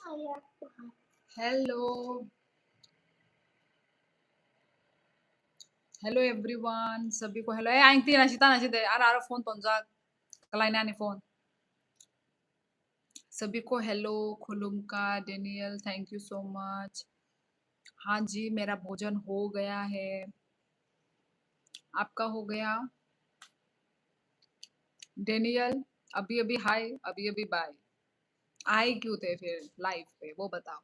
Hello hello everyone सभी को hello aunty नाशिता नाशिते आरो फोन तोंजा कलाइनानी फोन सभी को हेलो खुलुमका Daniel thank you so much. हाँ जी मेरा भोजन हो गया है। आपका हो गया? डेनियल अभी अभी हाय अभी अभी बाय। आए क्यों थे फिर लाइव पे वो बताओ।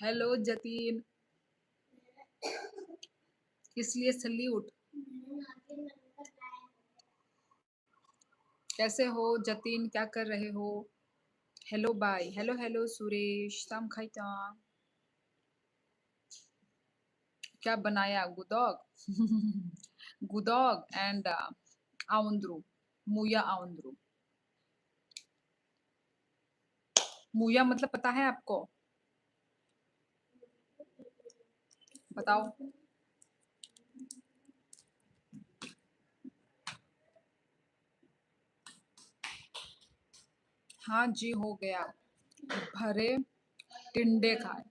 हेलो जतीन किस लिए सल्यूट? कैसे हो जतीन क्या कर रहे हो? Hello bye hello hello Suresh तम खाइता क्या बनाया गुदोग गुदोग एंड आउंद्रू मुया आउंद्रू। मुया मतलब पता है आपको? बताओ। हाँ जी हो गया। भरे टिंडे खाए।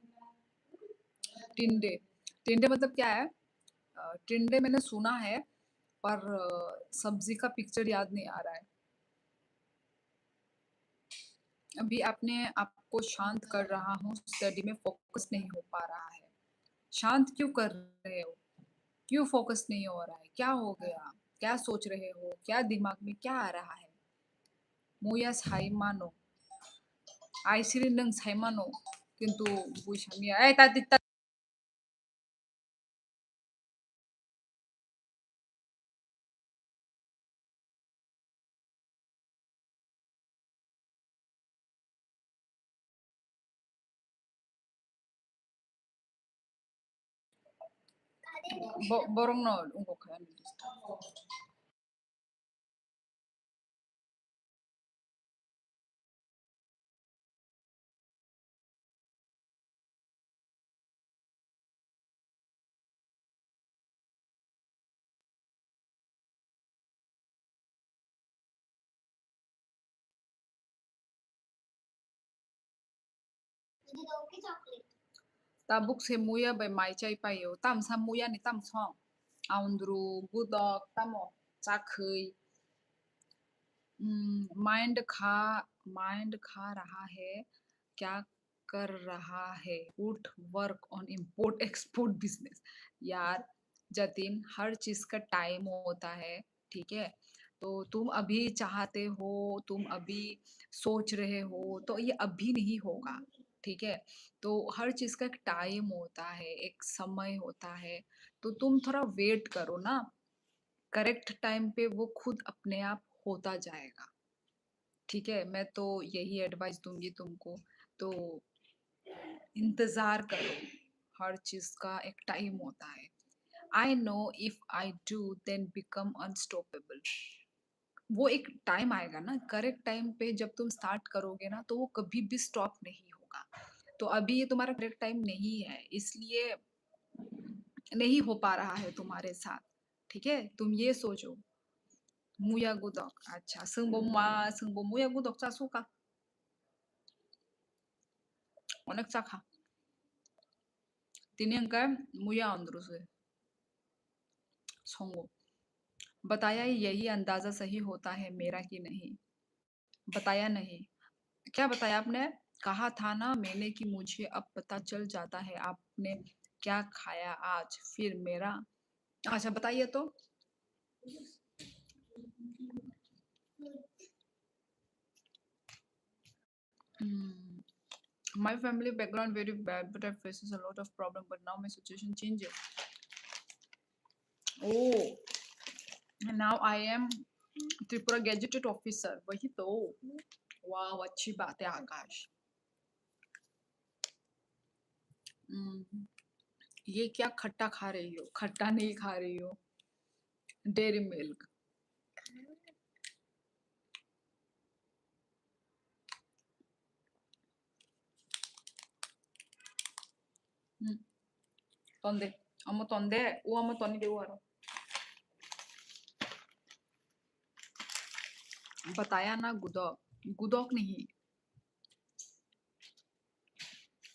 टिंडे टिंडे मतलब क्या है? टिंडे मैंने सुना है पर सब्जी का पिक्चर याद नहीं आ रहा है। अभी अपने आपको शांत कर रहा हूँ स्टडी में फोकस नहीं हो पा रहा है। शांत क्यों कर रहे हो? क्यों फोकस नहीं हो रहा है? क्या हो गया? क्या सोच रहे हो? क्या दिमाग में क्या आ रहा है? मुया साइमानो आइसिरि नों साइमानो किंतु बुइसामिया ए ताति borong no ungko kaya tabuk se muya by mai chai payo tam sam muya ni tam song aundru budok tamo चाखई माइंड खा रहा है क्या कर रहा है उठ work on import export business. यार जतिन हर चीज का टाइम होता है ठीक है। तो तुम अभी चाहते हो तुम अभी सोच रहे हो तो ये अभी नहीं होगा ठीक है। तो हर चीज का एक टाइम होता है एक समय होता है। तो तुम थोड़ा वेट करो ना। करेक्ट टाइम पे वो खुद अपने आप होता जाएगा। ठीक है मैं तो यही एडवाइस दूंगी तुमको। तो इंतजार करो। हर चीज का एक टाइम होता है। I know if I do then become unstoppable. वो एक टाइम आएगा ना करेक्ट टाइम पे जब तुम स्टार्ट करोगे ना तो वो कभी भी स्टॉप नहीं होगा। तो अभी ये तुम्हारा करेक्ट टाइम नहीं है इसलिए नहीं हो पा रहा है तुम्हारे साथ। ठीक है तुम ये सोचो। मुया गुदक अच्छा 승보 무야 구독 자수가 어넥 자카 तिनियन का मुया अंदर से सोंगो बताया यही अंदाजा सही होता है मेरा कि नहीं? बताया नहीं। क्या बताया आपने? कहा था ना मैंने कि मुझे अब पता चल जाता है आपने क्या खाया आज फिर मेरा। अच्छा बताइए तो। Hmm. My family background very bad, but I faces a lot of problem. But now my situation changes. Oh, and now I am Tripura gazetted officer वही तो। वाह अच्छी बात है आकाश। हम्म, ये क्या खट्टा खा रही हो? खट्टा नहीं खा रही हो। Dairy milk. तंदे अम्म तंदे वो अम्म तनी देव आरो। बताया ना गुदक गुदक नहीं।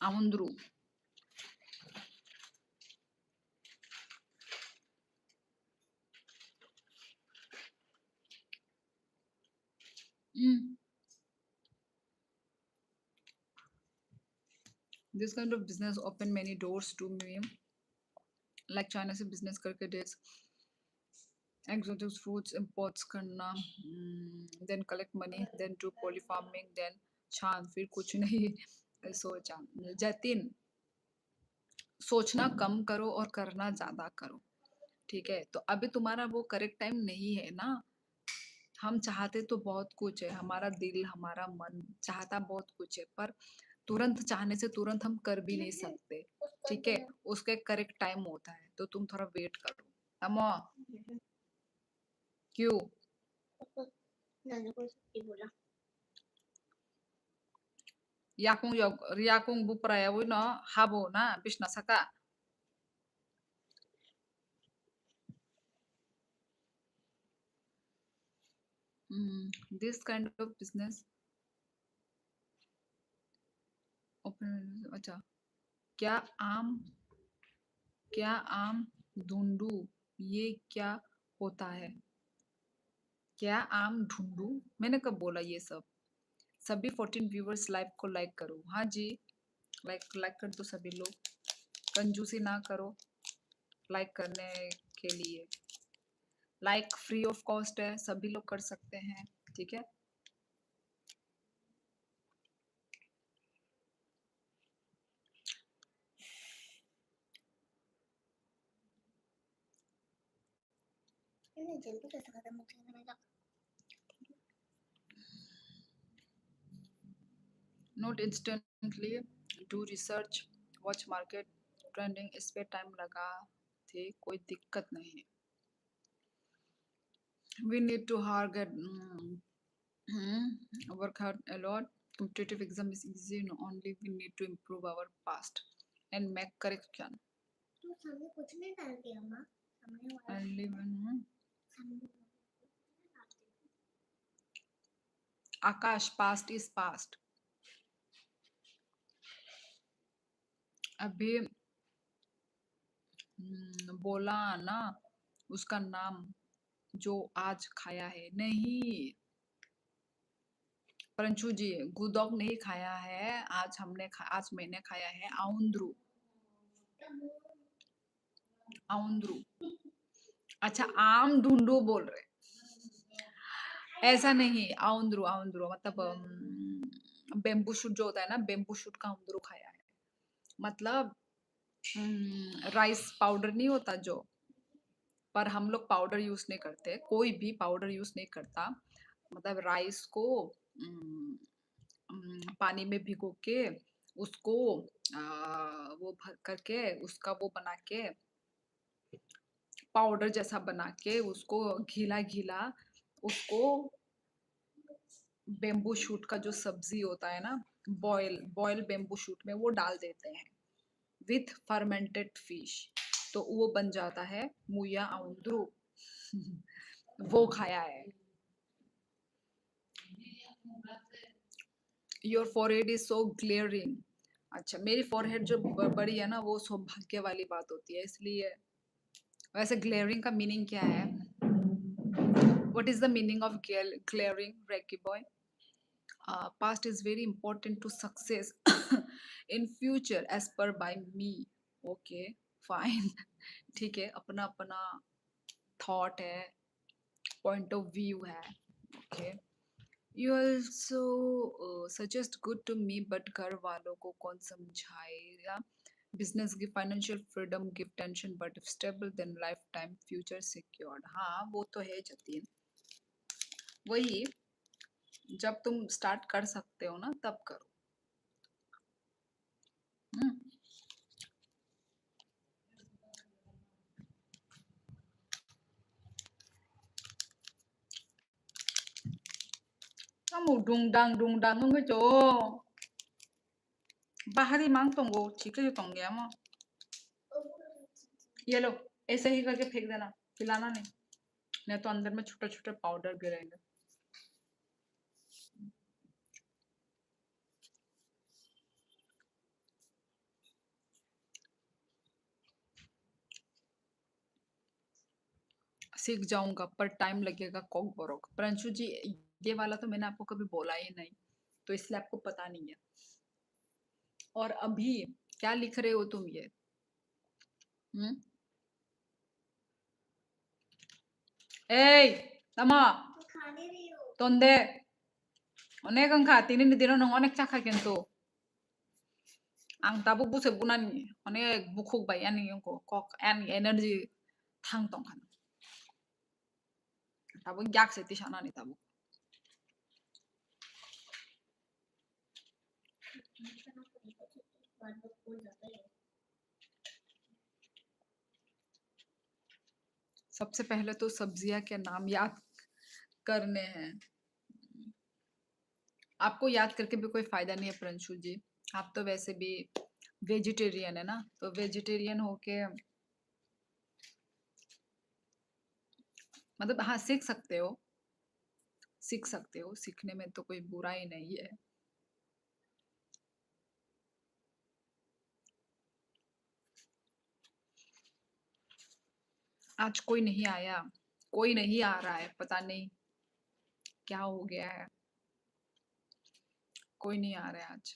आउंद्रू। This kind of business open many doors to me, like China से बिजनेस करके डेट्स exotic fruits imports करना, then collect money, then do poly farming, then छान, फिर कुछ नहीं सोचा। जतिन, सोचना कम करो और करना ज्यादा करो, ठीक है? तो अभी तुम्हारा वो करेक्ट टाइम नहीं है ना। हम चाहते तो बहुत कुछ है, हमारा दिल हमारा मन चाहता बहुत कुछ है, पर तुरंत चाहने से तुरंत हम कर भी नहीं सकते, ठीक है? उसका एक करेक्ट टाइम होता है, तो तुम थोड़ा वेट करो। अम्मा, क्यों? yakung bupraya wi no habo na bishna saka. This kind of business open, अच्छा, क्या आम क्या आम ढूंढू, ये क्या होता है? क्या आम ढूंढू, मैंने कब बोला ये सब? सभी 14 व्यूवर्स लाइव को लाइक करो। हाँ जी, लाइक लाइक कर दो सभी लोग, कंजूसी ना करो लाइक करने के लिए। लाइक फ्री ऑफ कॉस्ट है, सभी लोग कर सकते हैं, ठीक है? जल्दी कैसे खत्म हो जाएगा? Note instantly, do research, watch market trending, इस पे टाइम लगा थे, कोई दिक्कत नहीं। We need to hard get work hard a lot. Competitive exam is easy, no, only we need to improve our past and make correction. तो सामने कुछ नहीं डालती अम्मा, सामने वाला and live in Akash, past is past. अभी बोला ना उसका नाम जो आज खाया है, नहीं परंचू जी, गुदौक नहीं खाया है, आज मैंने खाया है आउंद्रू। आउंद्रू, अच्छा आम ढूंढू बोल रहे, ऐसा नहीं, आउंद्रू आउंद्रू मतलब बेम्बू शूट जो होता है ना, बेम्बू शूट का आउंद्रू खाया है, मतलब राइस पाउडर नहीं होता जो, पर हम लोग पाउडर यूज नहीं करते, कोई भी पाउडर यूज नहीं करता, मतलब राइस को पानी में भिगो के उसको वो भर करके उसका वो बना के पाउडर जैसा बना के उसको घिला घिला उसको बेम्बू शूट का जो सब्जी होता है ना, बॉयल बॉयल बेम्बू शूट में वो डाल देते हैं विथ फर्मेंटेड फिश, तो वो बन जाता है मुया आउंद्रू। वो खाया है। Your forehead is so glaring, अच्छा मेरी फॉरहेड जो बड़ी है ना वो सौभाग्य वाली बात होती है, इसलिए। वैसे ग्लेयरिंग का मीनिंग क्या है? What is the meaning of glaring, Ricky boy? Past is very important to success in future as per by me. Okay, fine. ठीक है, अपना अपना थॉट है, पॉइंट ऑफ व्यू है, okay. You also suggest good to me, but घर वालों को कौन समझाएगा? Business give financial freedom, give tension, but if stable then life time future secured. हाँ वो तो है जतीन, वही जब तुम स्टार्ट कर सकते हो ना तब करो। Kamu dung dang cái chỗ बाहरी मांग तुमको ठीक है, जो तुम गया माँ ये लो, ऐसे ही करके फेंक देना, खिलाना नहीं तो अंदर में छोटे छोटे पाउडर गिरेंगे। सीख जाऊंगा पर टाइम लगेगा कॉक बरोक। प्रांशु जी, ये वाला तो मैंने आपको कभी बोला ही नहीं, तो इसलिए आपको पता नहीं है। और अभी क्या लिख रहे हो तुम ये? हम्म? ए, तमा, तोंदे, अनेक अंक तीन दिन नों अनेक चाखा किंतु आं दाबो बुसे बुनानि अनेक बुखुक बाय यानी को कॉक एन एनर्जी थांग तों खान दाबो याक से तिशानानि दाबो। सबसे पहले तो सब्जियां के नाम याद करने हैं। आपको याद करके भी कोई फायदा नहीं है प्रिंशु जी। आप तो वैसे भी वेजिटेरियन है ना, तो वेजिटेरियन होके मतलब हाँ सीख सकते हो, सीख सकते हो, सीखने में तो कोई बुरा ही नहीं है। आज कोई नहीं आया, कोई नहीं आ रहा है, पता नहीं क्या हो गया है, कोई नहीं आ रहा है आज।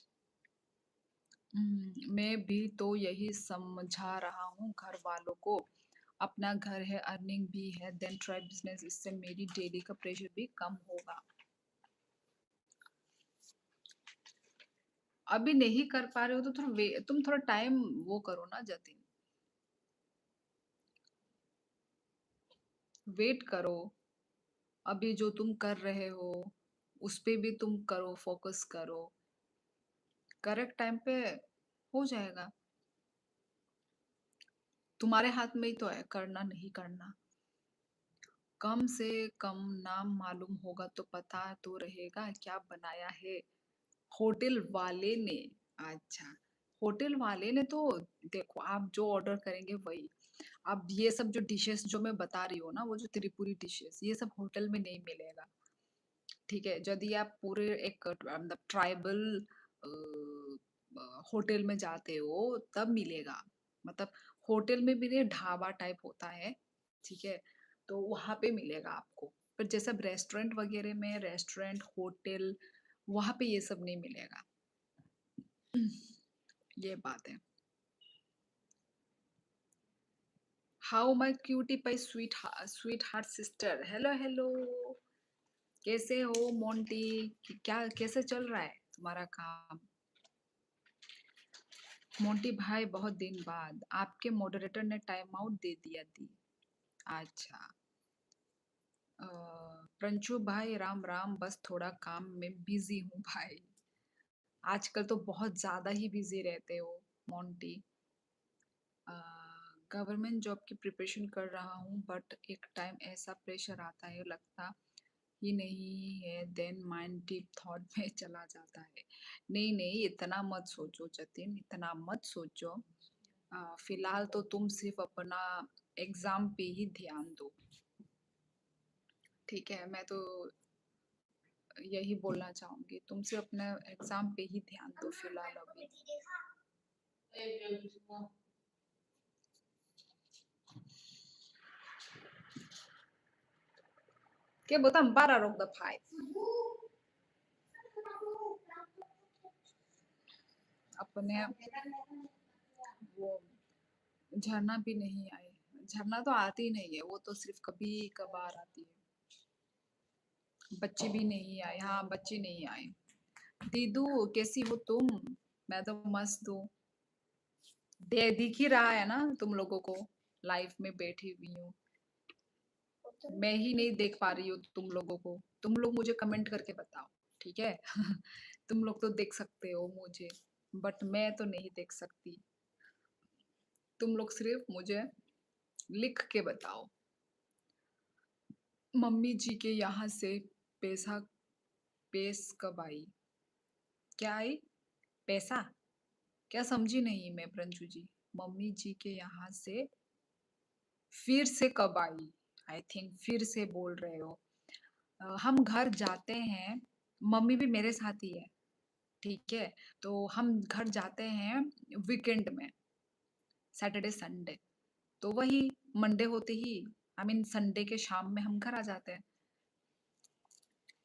मैं भी तो यही समझा रहा हूँ घर वालों को, अपना घर है, अर्निंग भी है, देन ट्राई बिजनेस, इससे मेरी डेली का प्रेशर भी कम होगा। अभी नहीं कर पा रहे हो तो तुम थोड़ा टाइम वो करो ना जतिन, वेट करो। अभी जो तुम कर रहे हो उस पे भी तुम करो, फोकस करो, करेक्ट टाइम पे हो जाएगा। तुम्हारे हाथ में ही तो है करना नहीं करना। कम से कम नाम मालूम होगा तो पता तो रहेगा क्या बनाया है होटल वाले ने। अच्छा, होटल वाले ने तो देखो आप जो ऑर्डर करेंगे वही। अब ये सब जो डिशेस जो मैं बता रही हूँ ना, वो जो त्रिपुरी डिशेस, ये सब होटल में नहीं मिलेगा। ठीक है, यदि आप पूरे एक मतलब ट्राइबल होटल में जाते हो तब मिलेगा। मतलब होटल में भी नहीं, ढाबा टाइप होता है, ठीक है, तो वहां पे मिलेगा आपको। पर जैसे रेस्टोरेंट वगैरह में, रेस्टोरेंट होटल, वहां पे ये सब नहीं मिलेगा। ये बात है। How my cutie pie sweetheart sister, hello hello, कैसे हो मोंटी? क्या कैसे चल रहा है तुम्हारा काम? मोंटी भाई बहुत दिन बाद आपके मॉडरेटर ने टाइम आउट दे दिया दी। अच्छा, प्रंचु भाई राम राम, बस थोड़ा काम में बिजी हूँ भाई। आजकल तो बहुत ज्यादा ही बिजी रहते हो मोंटी। गवर्नमेंट जॉब की प्रिपरेशन कर रहा हूँ बट एक टाइम ऐसा प्रेशर आता है लगता ही नहीं है, देन माइंड डीप थॉट में चला जाता है। नहीं नहीं, इतना मत सोचो जतिन, इतना मत सोचो। फिलहाल तो तुम सिर्फ अपना एग्जाम पे ही ध्यान दो। ठीक है, मैं तो यही बोलना चाहूंगी, तुम सिर्फ अपने एग्जाम पे ही ध्यान दो फिलहाल अभी। क्या बोलता हम बारह रोक द फाइव अपने वो। झरना भी नहीं आई, झरना तो आती नहीं है, वो तो सिर्फ कभी कभार आती है। बच्ची भी नहीं आई, हाँ बच्ची नहीं आई। दीदू कैसी हो तुम? मैं तो मस्त हूँ। दिख ही रहा है ना तुम लोगों को, लाइफ में बैठी हुई हूँ। मैं ही नहीं देख पा रही हूँ तुम लोगों को, तुम लोग मुझे कमेंट करके बताओ, ठीक है? तुम लोग तो देख सकते हो मुझे, बट मैं तो नहीं देख सकती। तुम लोग सिर्फ मुझे लिख के बताओ। मम्मी जी के यहाँ से पैसा पेश कब आई? क्या आई? पैसा? क्या समझी नहीं मैं प्रंजू जी। मम्मी जी के यहाँ से फिर से कब आई? आई थिंक फिर से बोल रहे हो। हम घर जाते हैं, मम्मी भी मेरे साथ ही है, ठीक है, तो हम घर जाते हैं वीकेंड में, सैटरडे संडे, तो वही मंडे होते ही आई मीन संडे के शाम में हम घर आ जाते हैं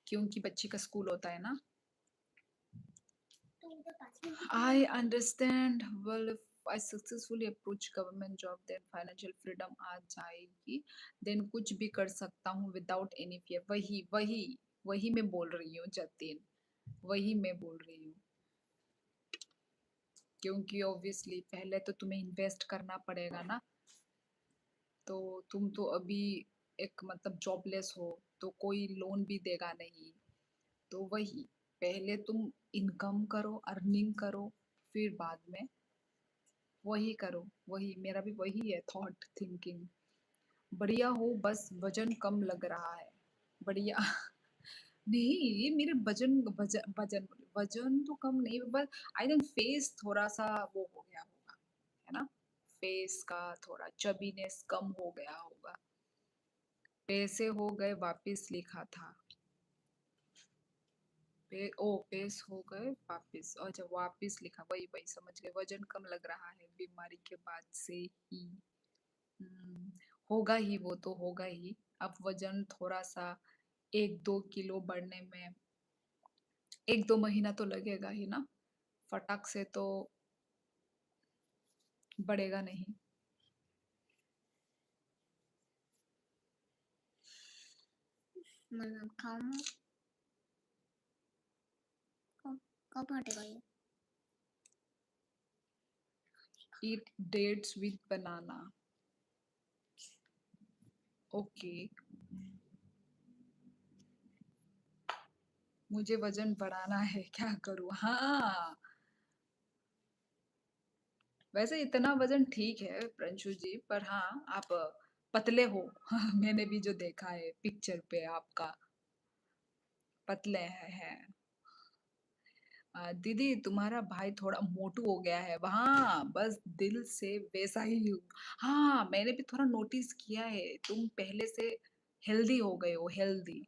क्योंकि बच्ची का स्कूल होता है ना। तो उधर पास में भी तो I है। understand. Well, if I successfully approach government job, then financial freedom आ जाएगी. Then कुछ भी कर सकता हूँ without any fear. वही वही वही मैं बोल रही हूँ जतिन, वही मैं बोल रही हूँ। क्योंकि ऑब्वियसली पहले तो तुम्हें इन्वेस्ट करना पड़ेगा ना। तो तुम तो अभी एक मतलब जॉबलेस हो, तो कोई लोन भी देगा नहीं। तो वही पहले तुम इनकम करो, अर्निंग करो, फिर बाद में वही करो। वही मेरा भी वही है थॉट थिंकिंग। बढ़िया हो, बस वजन कम लग रहा है। बढ़िया। नहीं, मेरे वजन वजन वजन वजन तो कम नहीं, बस आई थिंक फेस थोड़ा सा वो हो गया होगा, है ना। फेस का थोड़ा चबीनेस कम हो गया होगा। पैसे हो गए वापिस लिखा था। पेस हो गए वापिस, अच्छा वापिस लिखा, वही वही समझ गए। वजन कम लग रहा है बीमारी के बाद से ही। हम्म, होगा ही, वो तो होगा ही। अब वजन थोड़ा सा 1-2 किलो बढ़ने में 1-2 महीना तो लगेगा ही ना। फटाक से तो बढ़ेगा नहीं। मतलब खाना कब कब हटेगा ये? ईट डेट्स विद बनाना। ओके, मुझे वजन बढ़ाना है, क्या करूँ? हाँ, वैसे इतना वजन ठीक है प्रिंशु जी, पर हाँ आप पतले हो। मैंने भी जो देखा है पिक्चर पे आपका, पतले हैं। दीदी तुम्हारा भाई थोड़ा मोटू हो गया है, हाँ बस दिल से वैसा ही हूँ। हाँ मैंने भी थोड़ा नोटिस किया है, तुम पहले से हेल्दी हो गए हो, हेल्दी।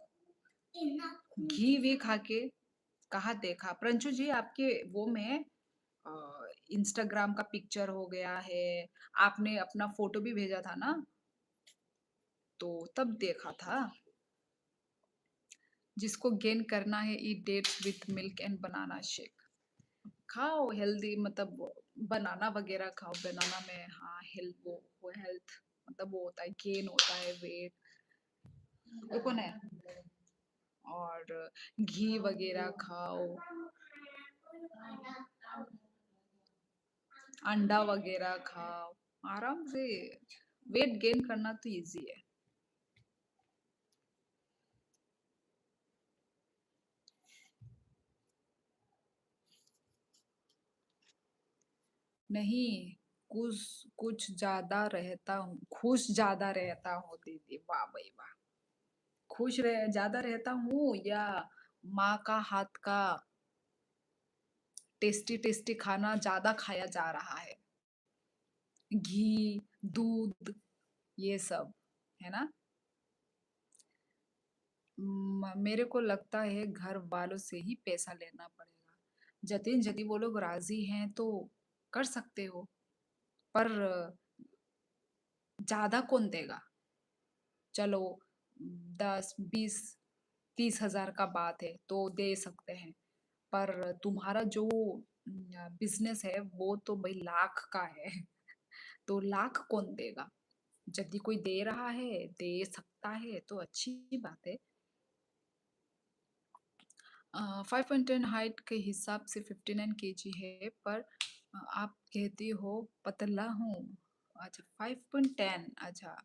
घी वी खा के कहाँ देखा प्रंशु जी आपके वो में, इंस्टाग्राम का पिक्चर हो गया है। आपने अपना फोटो भी भेजा था ना, तो तब देखा था। जिसको गेन करना है, eat dates with milk and banana shake. खाओ हेल्दी, मतलब बनाना वगैरह खाओ। बनाना में हाँ हेल्थ, वो हेल्थ मतलब वो होता है, गेन होता है वेट। वो कौन है? और घी वगैरह खाओ, अंडा वगैरह खाओ, आराम से। वेट गेन करना तो इजी है। नहीं, कुछ कुछ ज्यादा रहता हूँ, खुश ज्यादा रहता हूँ दीदी। वाह भाई वाह। खुश रह ज्यादा रहता हूँ, या माँ का हाथ का टेस्टी टेस्टी खाना ज्यादा खाया जा रहा है, घी, दूध, ये सब, है ना। मेरे को लगता है घर वालों से ही पैसा लेना पड़ेगा। जतिन यदि वो लोग राजी हैं तो कर सकते हो, पर ज्यादा कौन देगा? चलो 10, 20, 30 हजार का बात है तो दे सकते हैं, पर तुम्हारा जो बिजनेस है वो तो भाई लाख का है। तो लाख कौन देगा? यदि कोई दे रहा है, दे सकता है, तो अच्छी बात है। 5.10 हाइट के हिसाब से 59 kg है, पर आप कहती हो पतला हूँ। अच्छा 5.10, अच्छा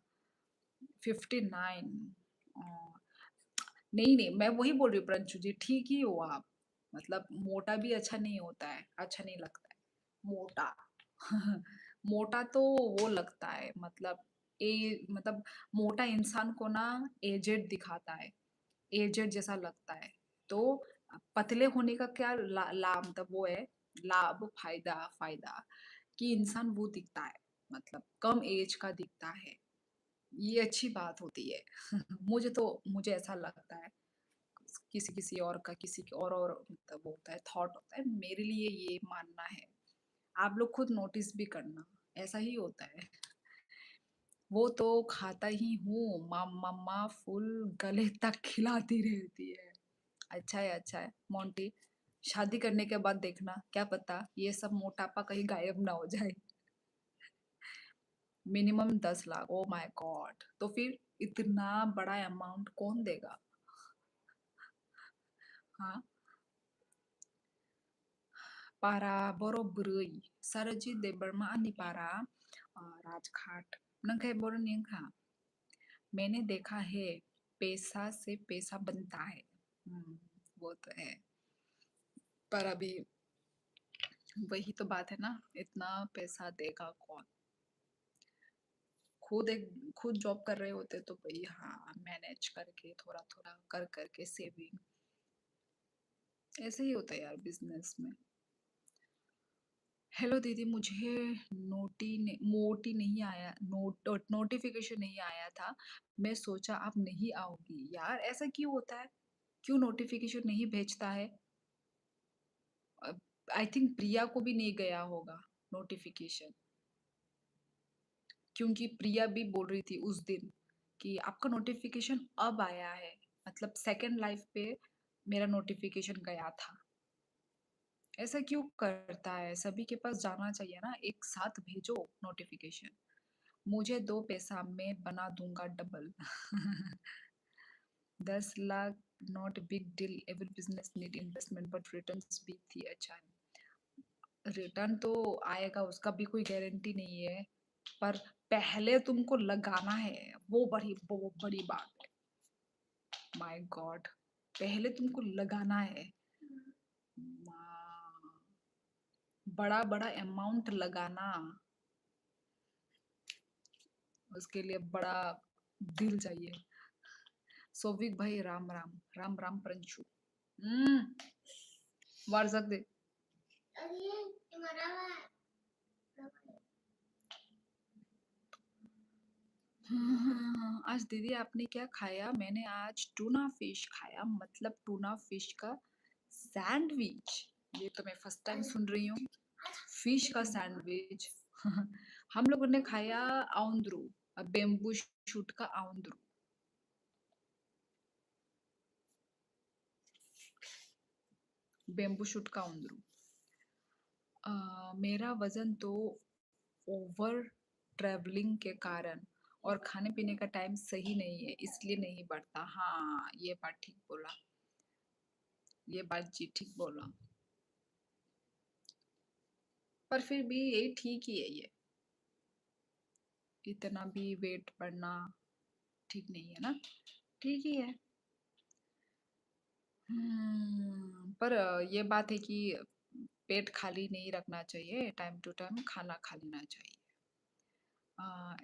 59। नहीं नहीं, मैं वही बोल रही हूँ प्रंशु जी, ठीक ही हो आप। मतलब मोटा भी अच्छा नहीं होता है, अच्छा नहीं लगता है मोटा। मोटा तो वो लगता है, मतलब मतलब मोटा इंसान को ना एजेड दिखाता है, एजेड जैसा लगता है। तो पतले होने का क्या लाभ, मतलब वो है लाभ, फायदा फायदा, कि इंसान वो दिखता है, मतलब कम एज का दिखता है। ये अच्छी बात होती है। मुझे ऐसा लगता है। किसी किसी और का, किसी के और मतलब वो होता है, थॉट होता है। मेरे लिए ये मानना है, आप लोग खुद नोटिस भी करना, ऐसा ही होता है। वो तो खाता ही हूँ, मम्मा फुल गले तक खिलाती रहती है। अच्छा है, मोंटी, शादी करने के बाद देखना, क्या पता ये सब मोटापा कहीं गायब ना हो जाए। Minimum 10 lakh, oh my God! तो फिर इतना बड़ा अमाउंट कौन देगा? हाँ, para boro-beroy, Sarojit Debarma ani para Rajghat नंगे बोरो नियंखा मैंने देखा है पैसा से पैसा बनता है। वो तो है पर अभी वही तो बात है ना, इतना पैसा देगा कौन? खुद जॉब कर रहे होते तो भाई हाँ मैनेज करके थोड़ा थोड़ा कर करके सेविंग ऐसे ही होता है यार बिजनेस में। हेलो दीदी, मुझे मोटी नहीं आया, नोटिफिकेशन नहीं आया था। मैं सोचा आप नहीं आओगी यार, ऐसा क्यों होता है? क्यों नोटिफिकेशन नहीं भेजता है? आई थिंक प्रिया को भी नहीं गया होगा नोटिफिकेशन, क्योंकि प्रिया भी बोल रही थी उस दिन कि आपका नोटिफिकेशन अब आया है, मतलब सेकंड लाइफ पे मेरा नोटिफिकेशन गया था। ऐसा क्यों करता है? सभी के पास जाना चाहिए ना, एक साथ भेजो नोटिफिकेशन। मुझे दो पैसा मैं बना दूंगा double. 10 lakh not big deal, every business need investment but returns भी थी। अच्छा है, रिटर्न तो आएगा उसका भी कोई गारंटी नहीं है, पर पहले तुमको लगाना है, वो बड़ी बात है। माय गॉड, पहले तुमको लगाना है। बड़ा बड़ा अमाउंट लगाना, उसके लिए बड़ा दिल चाहिए। सोविक भाई राम राम, राम राम प्रंशु। वारजक दे। आज दीदी आपने क्या खाया? मैंने आज टूना फिश खाया, मतलब टूना फिश का सैंडविच। ये तो मैं फर्स्ट टाइम सुन रही हूँ, फिश का सैंडविच। हम लोगों ने खाया आउंद्रू, बेम्बू शूट का आउंद्रू। बेम्बू शूट का आउंद्रू। मेरा वजन तो ओवर ट्रैवलिंग के कारण और खाने पीने का टाइम सही नहीं है, इसलिए नहीं बढ़ता। हाँ, ये बात ठीक बोला, ये बात जी ठीक बोला। पर फिर भी ये ठीक ही है ये, इतना भी वेट बढ़ना ठीक नहीं है ना, ठीक ही है। पर ये बात है कि पेट खाली नहीं रखना चाहिए, टाइम टू टाइम खाना खा लेना चाहिए।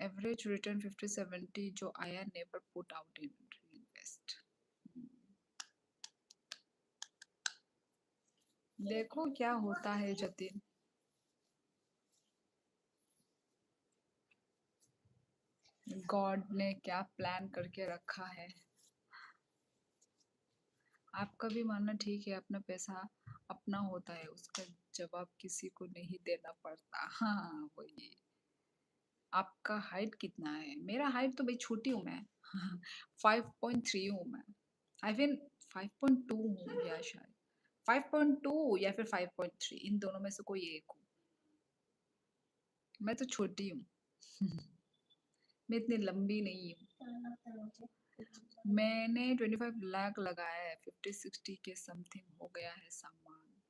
एवरेज रिटर्न 50-70 जो आया, never put out in invest. देखो क्या होता है जतिन। गॉड ने क्या प्लान करके रखा है। आपका भी मानना ठीक है, अपना पैसा अपना होता है, उसका जवाब किसी को नहीं देना पड़ता। हाँ वही। आपका हाइट कितना है? मेरा हाइट तो भाई छोटी हूँ मैं। 5.3 हूँ मैं, आई मीन 5.2 हूँ या शायद 5.2 या फिर 5.3, इन दोनों में से कोई एक हूँ। मैं तो छोटी हूँ। मैं इतनी लंबी नहीं हूँ। मैंने 25 लाख लगाया है, 50-60 के समथिंग हो गया है सामान।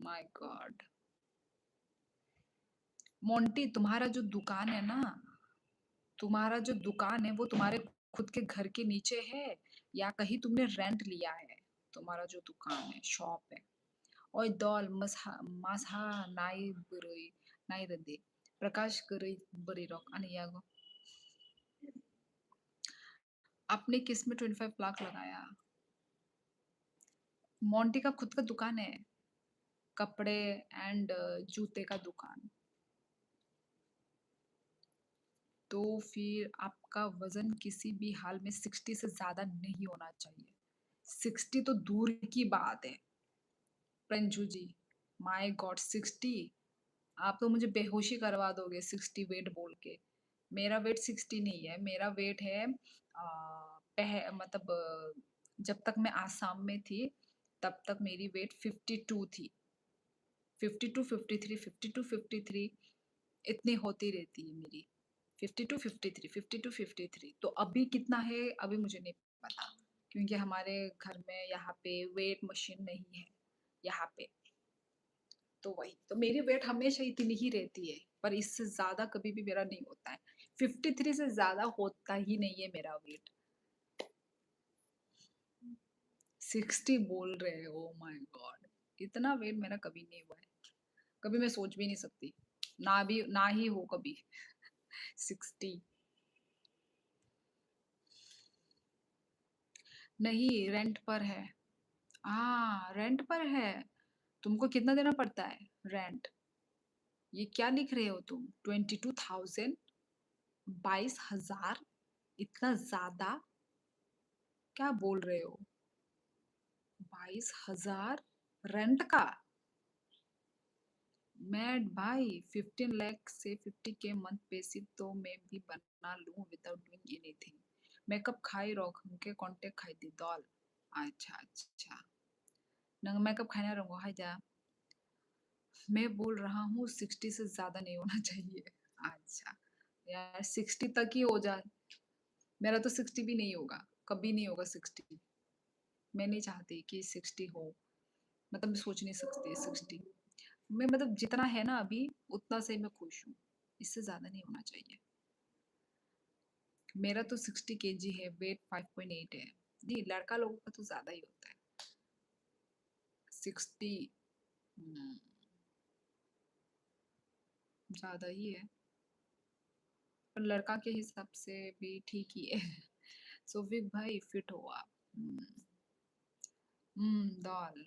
My God. मोंटी, तुम्हारा जो दुकान है ना, तुम्हारा जो दुकान है वो तुम्हारे खुद के घर के नीचे है या कहीं तुमने रेंट लिया है? तुम्हारा जो दुकान है, शॉप है। ओय दॉल मसहा नाई बुरई नाई रदे प्रकाश करई बरी रॉक अनियागो। आपने किस में 25 लाख लगाया? मोंटी का खुद का दुकान है, कपड़े एंड जूते का दुकान। तो फिर आपका वजन किसी भी हाल में 60 से ज्यादा नहीं होना चाहिए। 60 तो दूर की बात है प्रंजू जी, माय गॉड 60। आप तो मुझे बेहोशी करवा दोगे 60 वेट बोल के। मेरा वेट 60 नहीं है, मेरा वेट है मतलब जब तक मैं आसाम में थी, तब तक मेरी वेट 52 थी। 52, 53, 52, 53 इतनी होती रहती है मेरी। 52, 53, 52, 53 तो अभी कितना है अभी मुझे नहीं पता क्योंकि हमारे घर में यहाँ पे वेट मशीन नहीं है यहाँ पे। तो वही तो मेरी वेट हमेशा इतनी ही रहती है पर इससे ज्यादा कभी भी मेरा नहीं होता है। 53 से ज्यादा होता ही नहीं है मेरा वेट। 60 बोल रहे हो, ओ माय गॉड, इतना वेट मेरा कभी नहीं हुआ है। कभी मैं सोच भी नहीं सकती, ना ही हो कभी 60। नहीं, रेंट पर है। हाँ, रेंट पर है। तुमको कितना देना पड़ता है रेंट? ये क्या लिख रहे हो तुम? 22,000, 22,000, इतना ज्यादा क्या बोल रहे हो? 22,000 रेंट का? मैड भाई, 15 लाख से 50K मंथ बेसिस तो मैं भी बना लूं विदाउट डूइंग एनीथिंग। मेकअप खाई रोक हमके कांटेक्ट खाई दी दॉल। अच्छा अच्छा, नंग मेकअप खाना रहूंगा हाय जा। मैं बोल रहा हूँ 60 से ज्यादा नहीं होना चाहिए। अच्छा यार, 60 तक ही हो जाए। मेरा तो 60 भी नहीं होगा, कभी नहीं होगा 60। मैं नहीं चाहती कि 60 हो, मतलब मैं सोच नहीं सकती 60। मैं मतलब जितना है ना अभी उतना से मैं खुश हूँ, इससे ज्यादा नहीं होना चाहिए। मेरा तो 60 kg है, वेट 5.8 है। नहीं, लड़का लोगों का तो ज्यादा ही होता है 60। ज्यादा ही है, पर लड़का के हिसाब से भी ठीक ही है। सोफिक भाई फिट हो आप। दाल।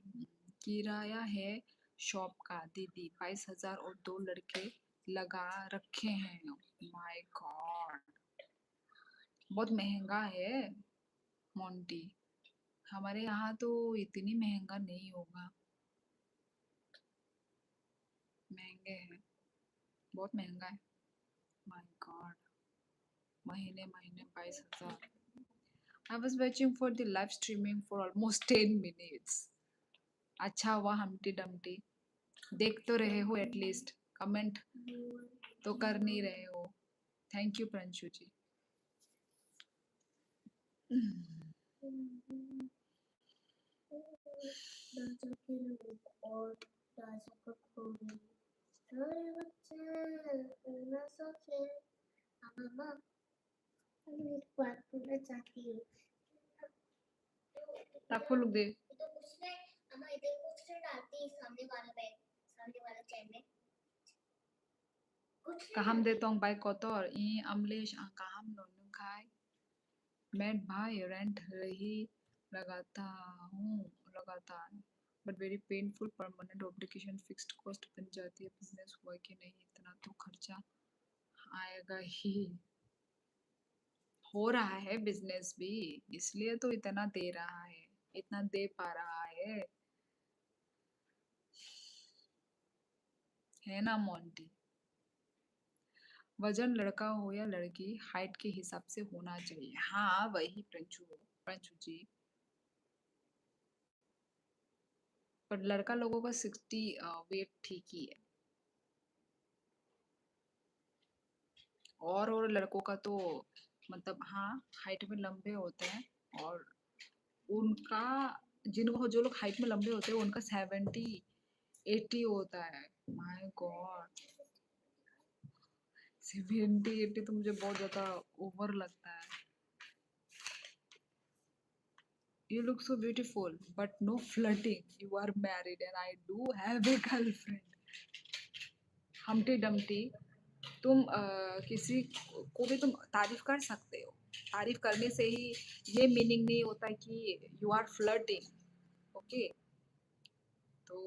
किराया है शॉप का दीदी 22,000 और 2 लड़के लगा रखे हैं। माय गॉड, बहुत महंगा है मोंटी। हमारे यहाँ तो इतनी महंगा नहीं होगा। महंगे हैं, बहुत महंगा है। माय गॉड, महीने महीने 22,000। I was watching for the live streaming for almost 10 minutes. अच्छा हुआ हमटी डमटी, देख तो रहे हो एटलीस्ट, कमेंट तो कर नहीं रहे हो। थैंक यू प्रणशु जी। आपको लोग दे कहम देता हूँ बाइक को तो, और ई अमलेश कहम नोनू खाए। मैं भाई रेंट रही लगाता हूँ लगातार, but very painful, permanent obligation, fixed cost बन जाती है। बिजनेस हुआ कि नहीं, इतना तो खर्चा आएगा ही। हो रहा है बिजनेस भी, इसलिए तो इतना दे रहा है, इतना दे पा रहा है ना मोंटी? वजन लड़का हो या लड़की हाइट के हिसाब से होना चाहिए। हाँ वही प्रंचू, प्रंचू जी। पर लड़का लोगों का 60 वेट ठीक ही है, और लड़कों का तो मतलब हाँ हाइट में लंबे होते हैं, और उनका जिनको जो लोग हाइट में लंबे होते हैं उनका 70-80 होता है। माय गॉड, 70-80 तो मुझे बहुत ज्यादा ओवर लगता है। You look so beautiful, but no flirting. You are married and I do have a girlfriend. हमटी Dumpty, तुम किसी को भी तुम तारीफ कर सकते हो। तारीफ करने से ही ये मीनिंग नहीं होता कि यू आर फ्लर्टिंग। ओके, तो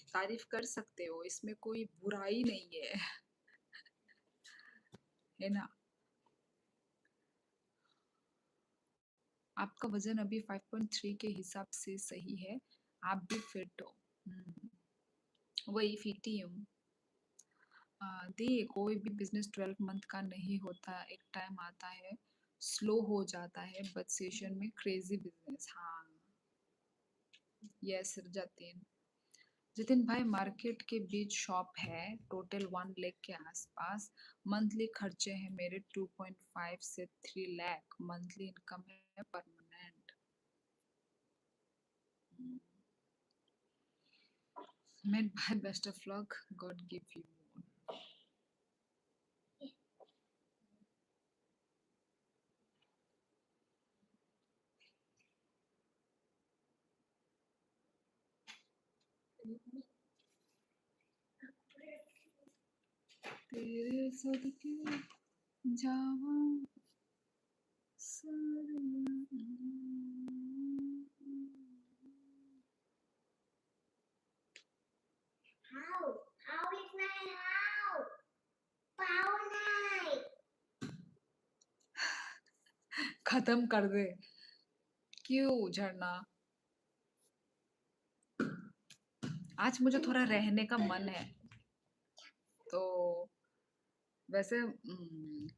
तारीफ कर सकते हो, इसमें कोई बुराई नहीं है, है ना? आपका वजन अभी 5.3 के हिसाब से सही है, आप भी फिट हो। वही फिट ही हूँ। दी कोई भी बिजनेस 12 मंथ का नहीं होता, एक टाइम आता है स्लो हो जाता है, बट सेशन में क्रेजी बिजनेस। हाँ, यस जतिन। जितिन भाई, मार्केट के बीच शॉप है, टोटल 1 लाख के आसपास। मंथली खर्चे हैं मेरे 2.5 से 3 लाख, मंथली इनकम है परमानेंट। मेड भाई, best of luck, God give you more. तेरे सदके जावा How is my how? Power night. खत्म कर दे। क्यों झरना? आज मुझे थोड़ा रहने का मन है, तो वैसे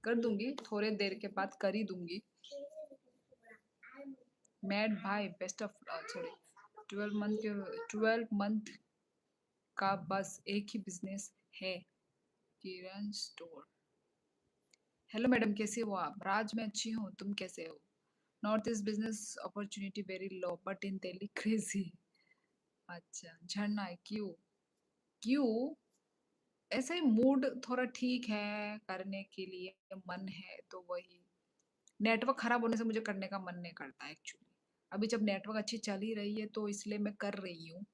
कर दूंगी, थोड़े देर के बाद कर ही दूंगी। मैड भाई, बेस्ट ऑफ सॉरी, 12 मंथ का बस एक ही बिजनेस है, किरण स्टोर। हेलो मैडम, कैसे हो आप? राज, मैं अच्छी हूँ, तुम कैसे हो? North east business opportunity very low, but in Delhi crazy. अच्छा झरना, क्यों? क्यों? ऐसे ही मूड थोड़ा ठीक है करने के लिए, मन है तो वही। नेटवर्क खराब होने से मुझे करने का मन नहीं करता एक्चुअली। अभी जब नेटवर्क अच्छी चल ही रही है तो इसलिए मैं कर रही हूँ,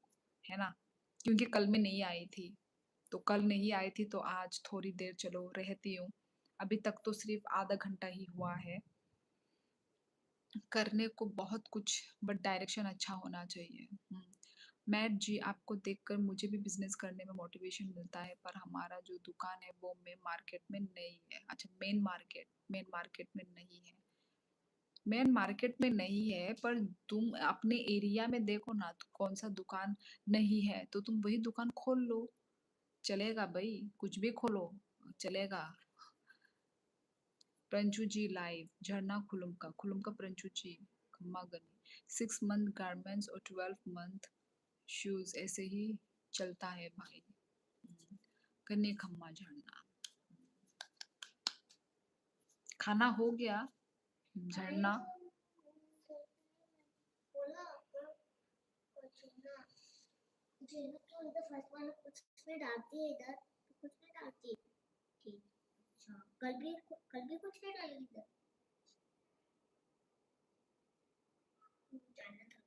है ना? क्योंकि कल मैं नहीं आई थी, तो कल नहीं आई थी तो आज थोड़ी देर चलो रहती हूँ। अभी तक तो सिर्फ आधा घंटा ही हुआ है। करने को बहुत कुछ, बट डायरेक्शन अच्छा होना चाहिए। मैट जी, आपको देखकर मुझे भी बिजनेस करने में मोटिवेशन मिलता है, पर हमारा जो दुकान है वो मेन मार्केट में नहीं है। अच्छा, मेन मार्केट में नहीं है। मेन मार्केट में नहीं है, पर तुम अपने एरिया में देखो ना, तो कौन सा दुकान नहीं है, तो तुम वही दुकान खोल लो। चलेगा भाई, कुछ भी खोलो, चलेगा। प्रंचू जी लाइव, झरना खुलुमका प्रंचू जी, खम्मा गनी। 6 मंथ गारमेंट्स और 12 मंथ शूज, ऐसे ही चलता है भाई। कन्या खम्मा झरना। खाना हो गया झरना? बोला कुछ ना मुझे ना तो इधर फर्स्ट वाला कुछ में डालती है, इधर तो कुछ में डालती है। ठीक। अच्छा, कल भी कुछ नहीं डाली इधर। जानना था।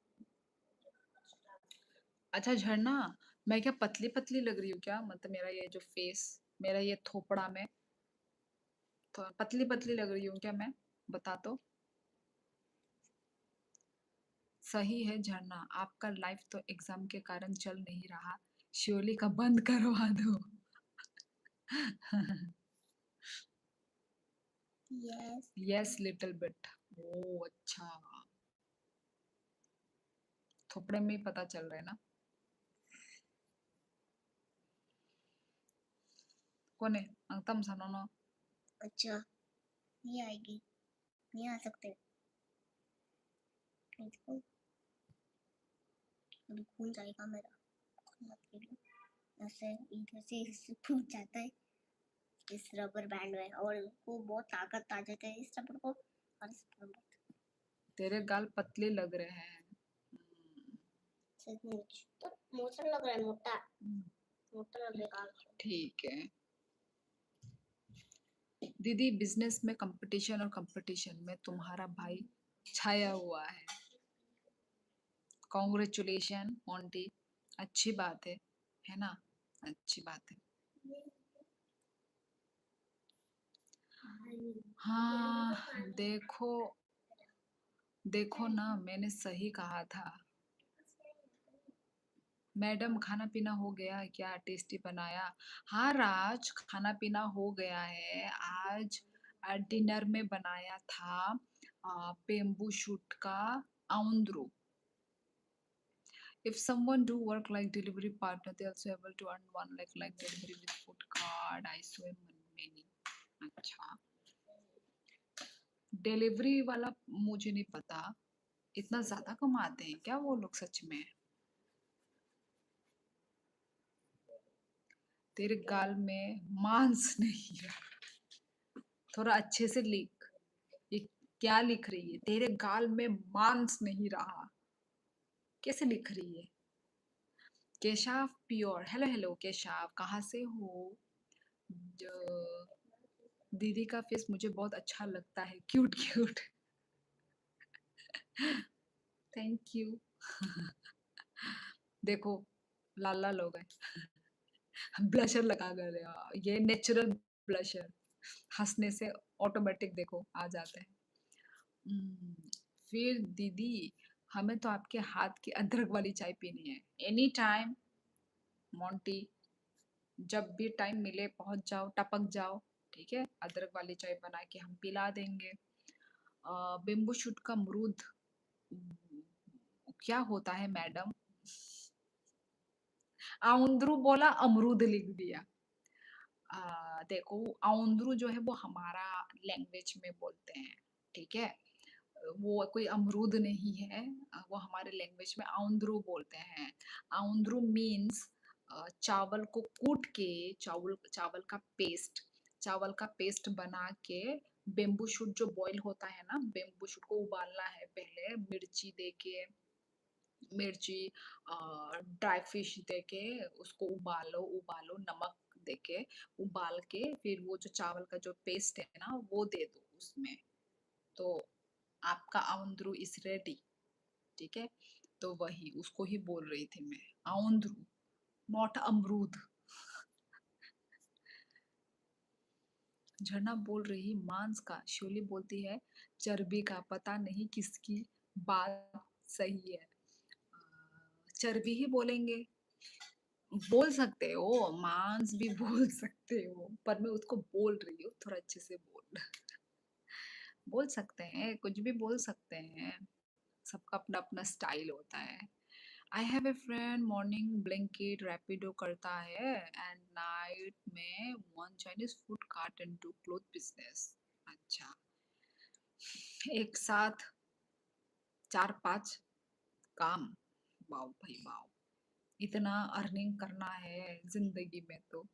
अच्छा झरना, मैं क्या पतली पतली लग रही हूँ क्या? मतलब मेरा ये जो फेस, मेरा ये थोपड़ा में तो पतली पतली लग रही हूँ क्या मैं? बता तो। सही है झरना, आपका लाइफ तो एग्जाम के कारण चल नहीं रहा, श्योली का बंद करवा दो। यस। Yes little bit. ओ अच्छा, थोपड़े में ही पता चल रहा है ना। कौन है अंतम सनोनो? अच्छा, नहीं आएगी, नहीं आ सकते। इसको अभी खून जाएगा मेरा, मत खेलो ऐसे। इधर से इससे फूट जाता है इस रबर बैंड में, और वो बहुत ताकत आ जाता है इस रबर को, और इस पर बहुत तेरे गाल पतले लग रहे हैं। सचमुच तो मोटा लग रहा है, मोटा मोटा लग रहा है। ठीक है दीदी, बिजनेस में कंपटीशन और कंपटीशन में तुम्हारा भाई छाया हुआ है। कॉन्ग्रेचुलेशन मोंटी, अच्छी बात है ना? अच्छी बात है। हाँ, देखो देखो ना, मैंने सही कहा था। मैडम, खाना पीना हो गया है क्या? टेस्टी बनाया? हाँ राज, खाना पीना हो गया है। आज डिनर में बनाया था पेम्बू शूट का आउंद्रो। If someone do work like delivery partner, they also able to earn 1 lakh like delivery with food cart. I saw many. अच्छा, डिलीवरी वाला मुझे नहीं पता, इतना ज्यादा कमाते हैं क्या वो लोग सच में? तेरे गाल में मांस नहीं है, थोड़ा अच्छे से लिख। ये क्या लिख रही है? तेरे गाल में मांस नहीं रहा, कैसे लिख रही है? Keshav pure, hello hello Keshav, कहाँ से हो? दीदी का फेस मुझे बहुत अच्छा लगता है, क्यूट क्यूट। Thank you. देखो, लाल लाल हो गए। ब्लशर लगा कर, ये नेचुरल ब्लशर, हंसने से ऑटोमेटिक देखो आ जाते हैं। फिर दीदी, हमें तो आपके हाथ की अदरक वाली चाय पीनी है। एनी टाइम मोंटी, जब भी टाइम मिले पहुंच जाओ, टपक जाओ, ठीक है? अदरक वाली चाय बना के हम पिला देंगे। बेम्बू शूट का अमरूद क्या होता है मैडम? आउंद्रू बोला, अमरूद लिख दिया। देखो, आउंद्रू जो है वो हमारा लैंग्वेज में बोलते हैं, ठीक है? वो कोई अमरूद नहीं है, वो हमारे लैंग्वेज में आउंद्रू बोलते हैं। आउंद्रू मीन्स चावल को कूट के, चावल का पेस्ट बना के, बेम्बू शूट जो बॉईल होता है ना, बेम्बू शूट को उबालना है पहले, मिर्ची ड्राई फिश देके उसको उबालो उबालो, नमक देके उबाल के, फिर वो जो चावल का जो पेस्ट है ना वो दे दो उसमें, तो आपका आउंद्रू इज रेडी, ठीक है? तो वही उसको ही बोल रही थी मैं, आउंद्रू, नॉट अमरूद। झरना बोल रही मांस का, शोली बोलती है चर्बी का, पता नहीं किसकी बात सही है। चर्बी ही बोलेंगे, बोल सकते हो, मांस भी बोल सकते हो, पर मैं उसको बोल रही हूँ, थोड़ा अच्छे से बोल। बोल सकते हैं, कुछ भी बोल सकते हैं, सबका अपना अपना स्टाइल होता है। I have a friend, morning Blinkit Rapido करता है एंड नाइट में one Chinese food cart and two cloth business. अच्छा, एक साथ 4-5 काम, वाओ भाई वाओ, इतना अर्निंग करना है जिंदगी में तो।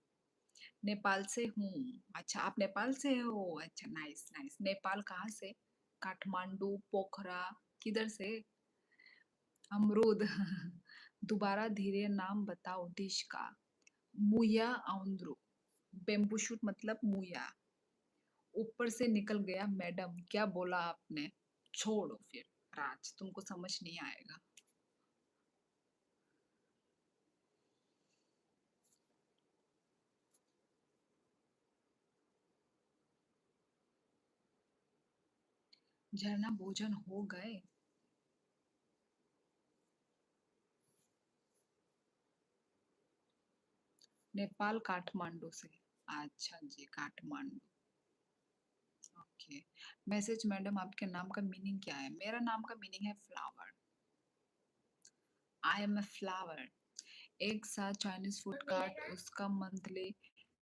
नेपाल से हूँ। अच्छा, आप नेपाल से हो? अच्छा, नाइस नाइस। नेपाल कहाँ से? काठमांडू, पोखरा, किधर से? अमरूद। दोबारा धीरे नाम बताओ डिश का। मुया आउंद्रू, बेम्बू शूट मतलब मुया। ऊपर से निकल गया मैडम, क्या बोला आपने? छोड़ो फिर राज, तुमको समझ नहीं आएगा। झरना, भोजन हो गए? नेपाल काठमांडू से। अच्छा जी, काठमांडू। ओके। मैसेज, मैडम आपके नाम का मीनिंग क्या है? मेरा नाम का मीनिंग है flower. I am a flower. एक साथ चाइनीज फूड कार्ट, उसका मंथली